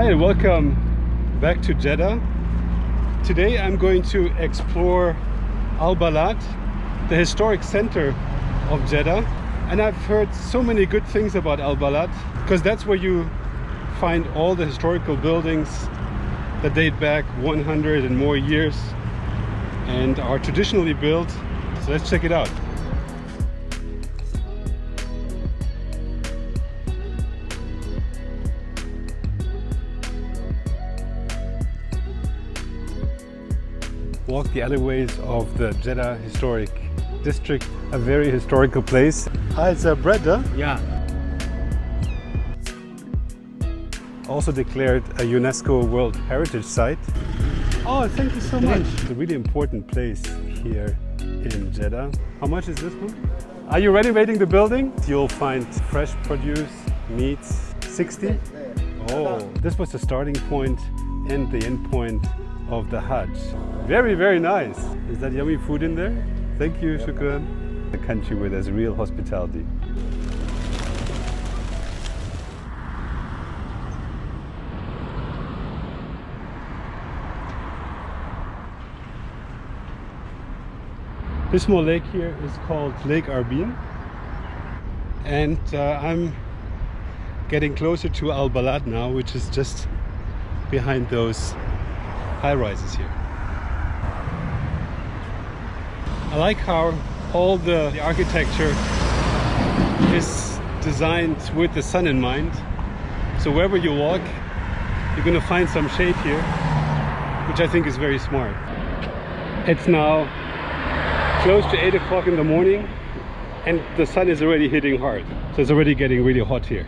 Hi and welcome back to Jeddah. Today I'm going to explore Balad, the historic center of Jeddah. And I've heard so many good things about Balad because that's where you find all the historical buildings that date back 100 and more years and are traditionally built. So let's check it out. Walk the alleyways of the Jeddah Historic District, a very historical place. Hi, it's Jeddah. Yeah. Also declared a UNESCO World Heritage Site. Oh, thank you so much. It's a really important place here in Jeddah. How much is this one? Are you renovating the building? You'll find fresh produce, meats, 60? Oh, this was the starting point and the end point of the Hajj. Very, very nice. Is that yummy food in there? Thank you, shukran. A country where there's real hospitality. This small lake here is called Lake Arbin, and I'm getting closer to Balad now, which is just behind those high rises here. I like how all the architecture is designed with the sun in mind. So wherever you walk, you're going to find some shade here, which I think is very smart. It's now close to 8 o'clock in the morning and the sun is already hitting hard. So it's already getting really hot here.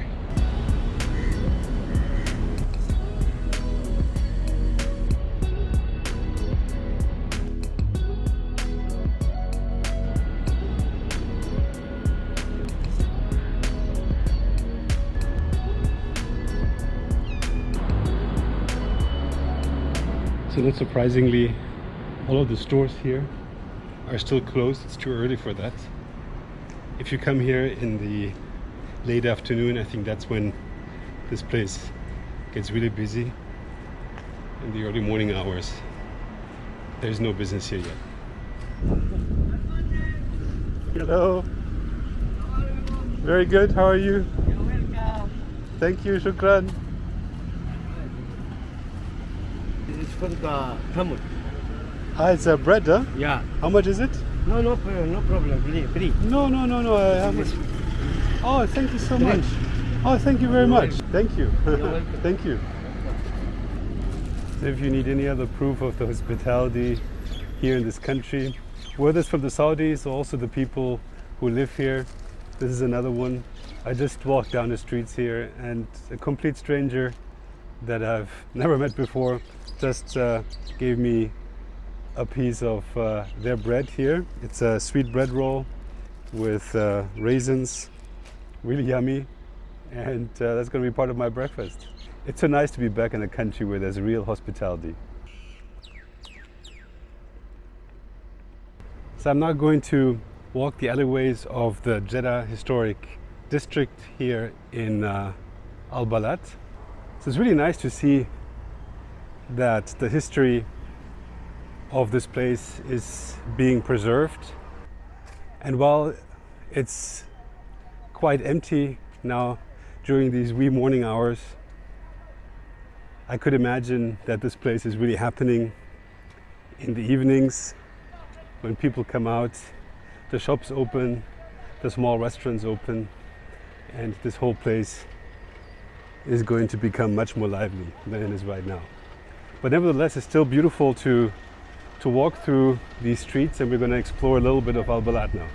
So not surprisingly, all of the stores here are still closed. It's too early for that. If you come here in the late afternoon, I think that's when this place gets really busy. In the early morning hours, there's no business here yet. Hello. Very good. How are you? You're welcome. Thank you. Shukran. It's for the Hamud. Hi, it's bread, huh? Yeah. How much is it? No problem. Free. No. How much? Oh, thank you so much. Oh, thank you very much. Thank you. Thank you. So if you need any other proof of the hospitality here in this country, whether it's from the Saudis or also the people who live here, this is another one. I just walked down the streets here and a complete stranger that I've never met before just gave me a piece of their bread here. It's a sweet bread roll with raisins, really yummy, and that's going to be part of my breakfast. It's so nice to be back in a country where there's real hospitality. So I'm now going to walk the alleyways of the Jeddah Historic District here in Balad. So it's really nice to see that the history of this place is being preserved. And while it's quite empty now during these wee morning hours, I could imagine that this place is really happening in the evenings when people come out, the shops open, the small restaurants open, and this whole place is going to become much more lively than it is right now. But nevertheless, it's still beautiful to walk through these streets, and we're going to explore a little bit of Balad now.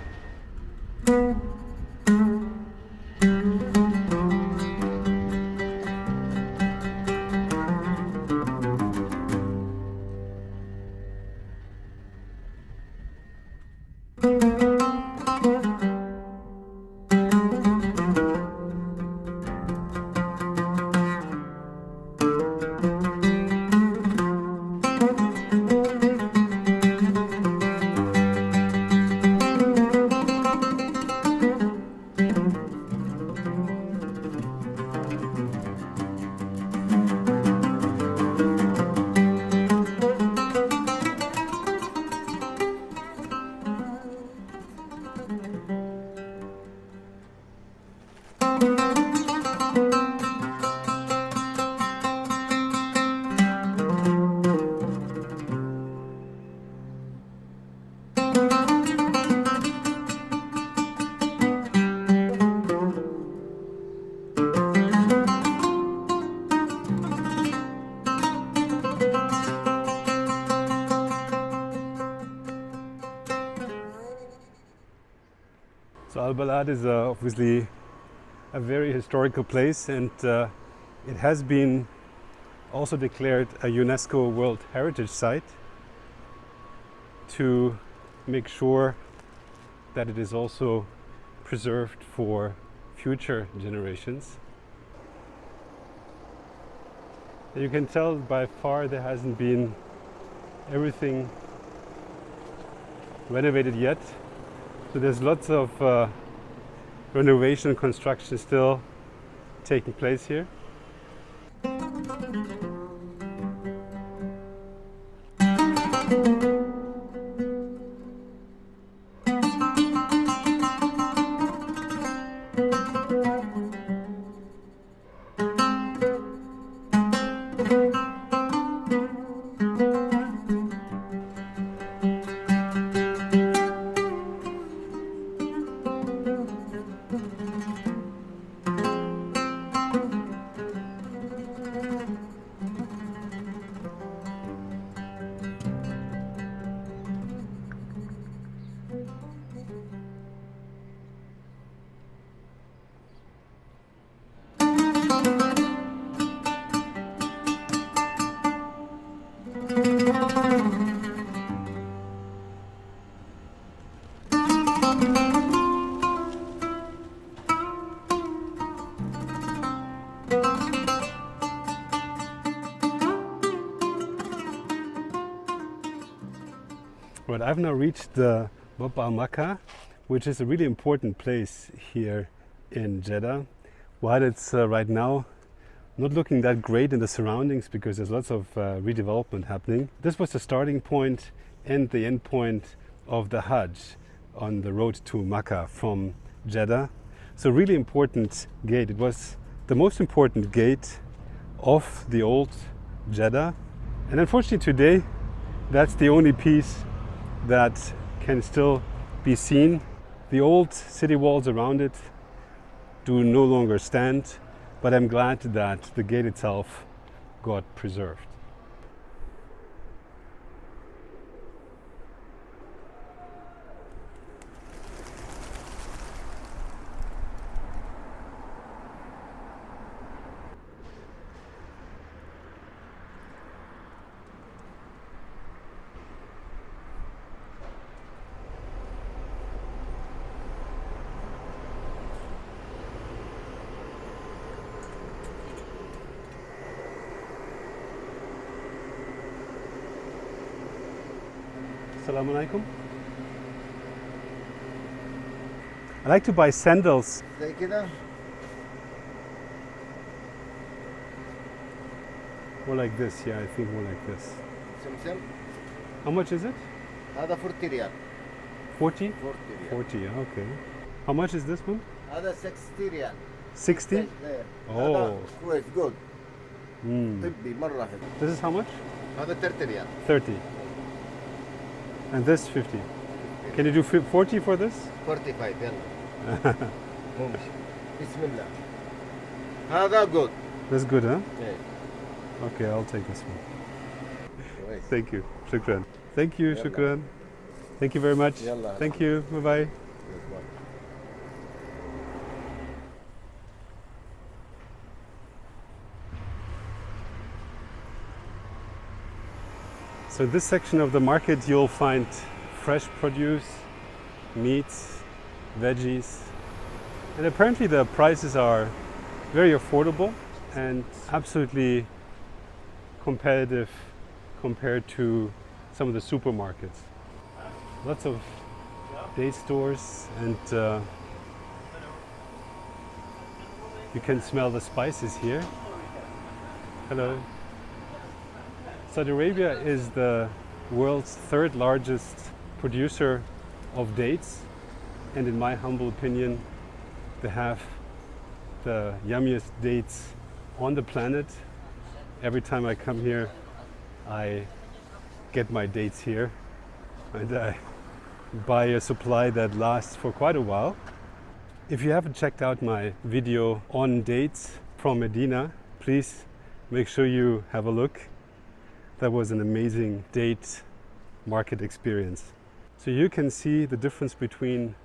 Balad is obviously a very historical place, and it has been also declared a UNESCO World Heritage Site to make sure that it is also preserved for future generations. And you can tell by far there hasn't been everything renovated yet. So there's lots of renovation and construction still taking place here. Right, I've now reached the Bab al-Makkah, which is a really important place here in Jeddah. While it's right now not looking that great in the surroundings because there's lots of redevelopment happening, this was the starting point and the end point of the Hajj on the road to Mecca from Jeddah. So really important gate. It was the most important gate of the old Jeddah. And unfortunately today, that's the only piece that can still be seen. The old city walls around it do no longer stand, but I'm glad that the gate itself got preserved. Assalamu alaikum. I like to buy sandals. زي كده More like this, yeah, I think more like this. سمسم. How much is it? هذا 40 ريال. 40? 40 ريال. 40, yeah, okay. How much is this one? هذا 60 ريال. 60? there. Oh. هذا كويس جود. Mm. طبي مرة حلو. This is how much? هذا 30 ريال. 30. And this 50. Can you do 40 for this? 45 يلا. ممشي. بسم الله. هذا جود. That's good, huh? إيه. Okay, I'll take this one. كويس. Thank you. Shukran. Thank you, Yalla. shukran. Thank you very much. Yalla. Thank you. Bye-bye. So in this section of the market you'll find fresh produce, meats, veggies, and apparently the prices are very affordable and absolutely competitive compared to some of the supermarkets. Lots of date stores, and you can smell the spices here. Hello. Saudi Arabia is the world's third largest producer of dates, and in my humble opinion, they have the yummiest dates on the planet. Every time I come here, I get my dates here, and I buy a supply that lasts for quite a while. If you haven't checked out my video on dates from Medina, please make sure you have a look. That was an amazing date market experience. So you can see the difference between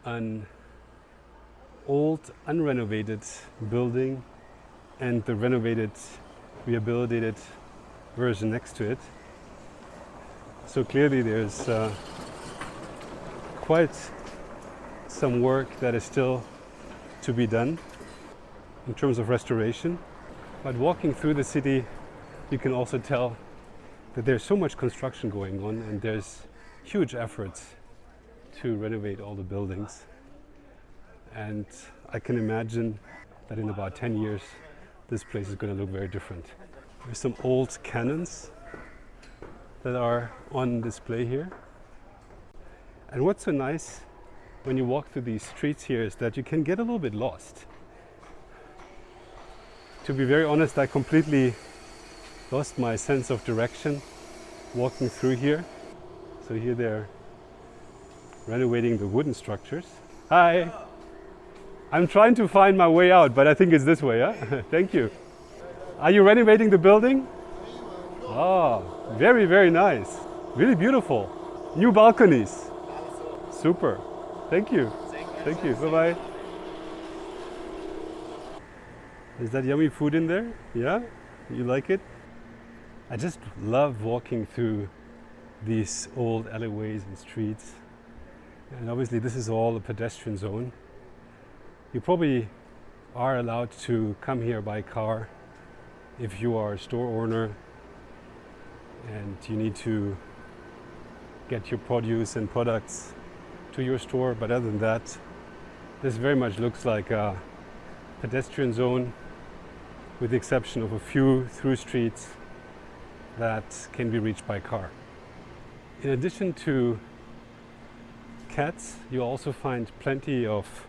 an old unrenovated building and the renovated, rehabilitated version next to it. So clearly there's quite some work that is still to be done in terms of restoration. But walking through the city, you can also tell that there's so much construction going on and there's huge efforts to renovate all the buildings. And I can imagine that in about 10 years, this place is going to look very different. There's some old cannons that are on display here. And what's so nice when you walk through these streets here is that you can get a little bit lost. To be very honest, I completely lost my sense of direction walking through here. So here they're renovating the wooden structures. Hi! I'm trying to find my way out, but I think it's this way, yeah? Thank you. Are you renovating the building? Oh, very, very nice. Really beautiful. New balconies. Super. Thank you. Thank you. Bye-bye. Is that yummy food in there? Yeah? You like it? I just love walking through these old alleyways and streets. And obviously this is all a pedestrian zone. You probably are allowed to come here by car if you are a store owner and you need to get your produce and products to your store. But other than that, this very much looks like a pedestrian zone, with the exception of a few through streets that can be reached by car. In addition to cats, you also find plenty of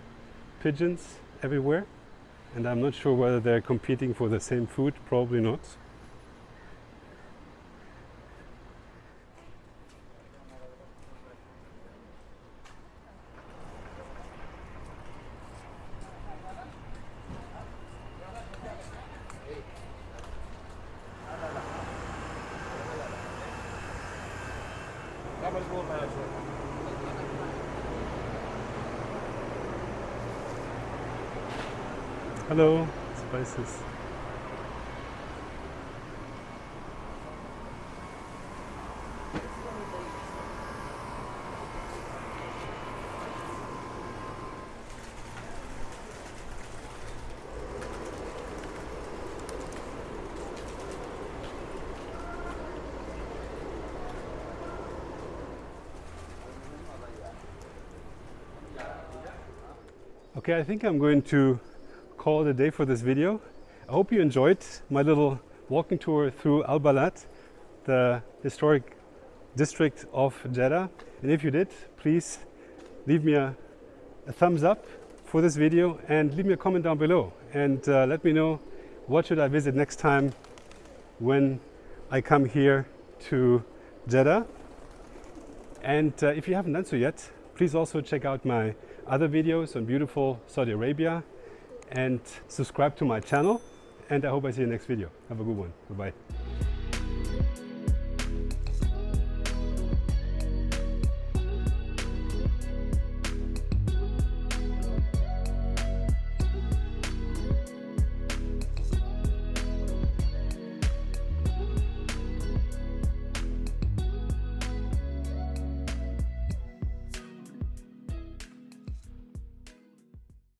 pigeons everywhere, and I'm not sure whether they're competing for the same food, probably not. Hello, spices. Okay, I think I'm going to call it a day for this video. I hope you enjoyed my little walking tour through Al Balad, the historic district of Jeddah. And if you did, please leave me a thumbs up for this video and leave me a comment down below and let me know what should I visit next time when I come here to Jeddah. And if you haven't done so yet, please also check out my other videos on beautiful Saudi Arabia and subscribe to my channel. And I hope I see you next video. Have a good one. Bye-bye.